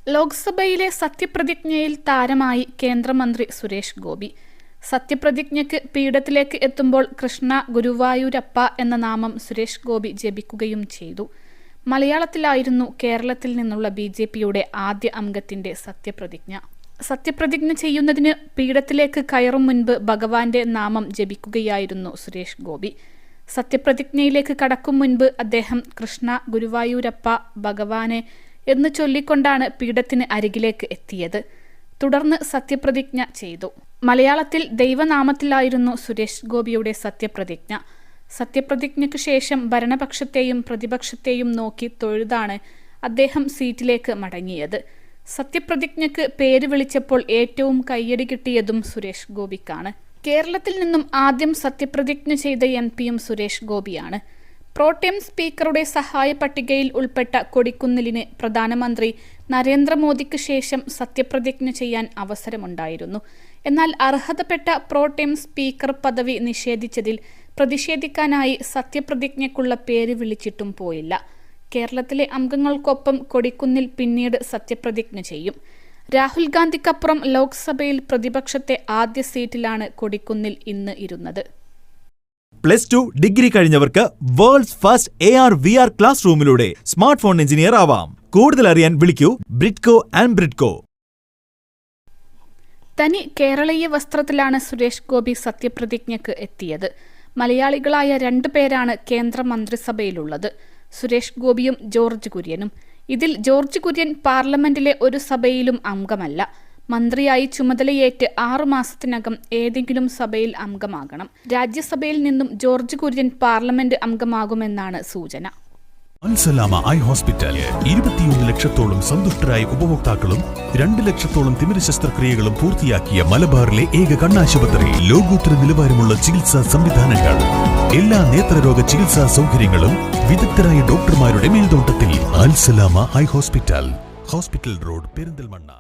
ലോക്സഭയിലെ സത്യപ്രതിജ്ഞയിൽ താരമായി കേന്ദ്രമന്ത്രി സുരേഷ് ഗോപി. സത്യപ്രതിജ്ഞയ്ക്ക് പീഠത്തിലേക്ക് എത്തുമ്പോൾ കൃഷ്ണ ഗുരുവായൂരപ്പ എന്ന നാമം സുരേഷ് ഗോപി ജപിക്കുകയും ചെയ്തു. മലയാളത്തിലായിരുന്നു കേരളത്തിൽ നിന്നുള്ള BJPയുടെ ആദ്യ അംഗത്തിന്റെ സത്യപ്രതിജ്ഞ. സത്യപ്രതിജ്ഞ ചെയ്യുന്നതിന് പീഠത്തിലേക്ക് കയറും മുൻപ് ഭഗവാന്റെ നാമം ജപിക്കുകയായിരുന്നു സുരേഷ് ഗോപി. സത്യപ്രതിജ്ഞയിലേക്ക് കടക്കും മുൻപ് അദ്ദേഹം കൃഷ്ണ ഗുരുവായൂരപ്പ ഭഗവാനെ എന്ന് ചൊല്ലിക്കൊണ്ടാണ് പീഠത്തിന് അരികിലേക്ക് എത്തിയത്. തുടർന്ന് സത്യപ്രതിജ്ഞ ചെയ്തു. മലയാളത്തിൽ ദൈവനാമത്തിലായിരുന്നു സുരേഷ് ഗോപിയുടെ സത്യപ്രതിജ്ഞ. സത്യപ്രതിജ്ഞയ്ക്കു ശേഷം ഭരണപക്ഷത്തെയും പ്രതിപക്ഷത്തെയും നോക്കി തൊഴുതാണ് അദ്ദേഹം സീറ്റിലേക്ക് മടങ്ങിയത്. സത്യപ്രതിജ്ഞയ്ക്ക് പേര് വിളിച്ചപ്പോൾ ഏറ്റവും കയ്യടി കിട്ടിയതും സുരേഷ് ഗോപിക്കാണ്. കേരളത്തിൽ നിന്നും ആദ്യം സത്യപ്രതിജ്ഞ ചെയ്ത MP-യും സുരേഷ് ഗോപിയാണ്. പ്രോടേം സ്പീക്കറുടെ സഹായ പട്ടികയിൽ ഉൾപ്പെട്ട കൊടിക്കുന്നിലിന് പ്രധാനമന്ത്രി നരേന്ദ്രമോദിക്ക് ശേഷം സത്യപ്രതിജ്ഞ ചെയ്യാൻ അവസരമുണ്ടായിരുന്നു. എന്നാൽ അർഹതപ്പെട്ട പ്രോടേം സ്പീക്കർ പദവി നിഷേധിച്ചതിൽ പ്രതിഷേധിക്കാനായി സത്യപ്രതിജ്ഞയ്ക്കുള്ള പേര് വിളിച്ചിട്ടും പോയില്ല. കേരളത്തിലെ അംഗങ്ങൾക്കൊപ്പം കൊടിക്കുന്നിൽ പിന്നീട് സത്യപ്രതിജ്ഞ ചെയ്യും. രാഹുൽ ഗാന്ധിക്കപ്പുറം ലോക്സഭയിൽ പ്രതിപക്ഷത്തെ ആദ്യ സീറ്റിലാണ് കൊടിക്കുന്നിൽ ഇന്ന് ഇരുന്നത്. +2 ഡിഗ്രി കഴിഞ്ഞവർക്ക് വേൾഡ്സ് ഫസ്റ്റ് AR/VR ക്ലാസ് റൂമിലൂടെ സ്മാർട്ട് ഫോൺ എഞ്ചിനീയർ ആവാം. കൂടുതൽ അറിയാൻ വിളിക്കൂ ബ്രിഡ്കോ ആൻഡ് ബ്രിഡ്കോ. തനി കേരളീയ വസ്ത്രത്തിലാണ് സുരേഷ് ഗോപി സത്യപ്രതിജ്ഞയ്ക്ക് എത്തിയത്. മലയാളികളായ 2 പേരാണ് കേന്ദ്രമന്ത്രിസഭയിലുള്ളത്, സുരേഷ് ഗോപിയും ജോർജ് കുര്യനും. ഇതിൽ ജോർജ് കുര്യൻ പാർലമെന്റിലെ ഒരു സഭയിലും അംഗമല്ല. മന്ത്രിയായി ചുമതലയേറ്റ് 6 മാസത്തിനകം ഏതെങ്കിലും സഭയിൽ അംഗമാകണം. രാജ്യസഭയിൽ നിന്നും ജോർജ് കുര്യൻ പാർലമെന്റ് അംഗമാകുമെന്നാണ് സൂചന. അൽസലാമ ഐ ഹോസ്പിറ്റൽ 21 ലക്ഷത്തോളം സന്തുഷ്ടരായ ഉപഭോക്താക്കളും 2 ലക്ഷത്തോളം തിമിര ശസ്ത്രക്രിയകളും പൂർത്തിയാക്കിയ മലബാറിലെ ഏക കണ്ണാശുപത്രി. ലോകോത്തര നിലവാരമുള്ള ചികിത്സാ സംവിധാനങ്ങൾ, എല്ലാ നേത്രരോഗ ചികിത്സാ സൗകര്യങ്ങളും വിദഗ്ധരായ ഡോക്ടർമാരുടെ മേൽനോട്ടത്തിൽ. Al Salama eye hospital, hospital road, Perinthalmanna.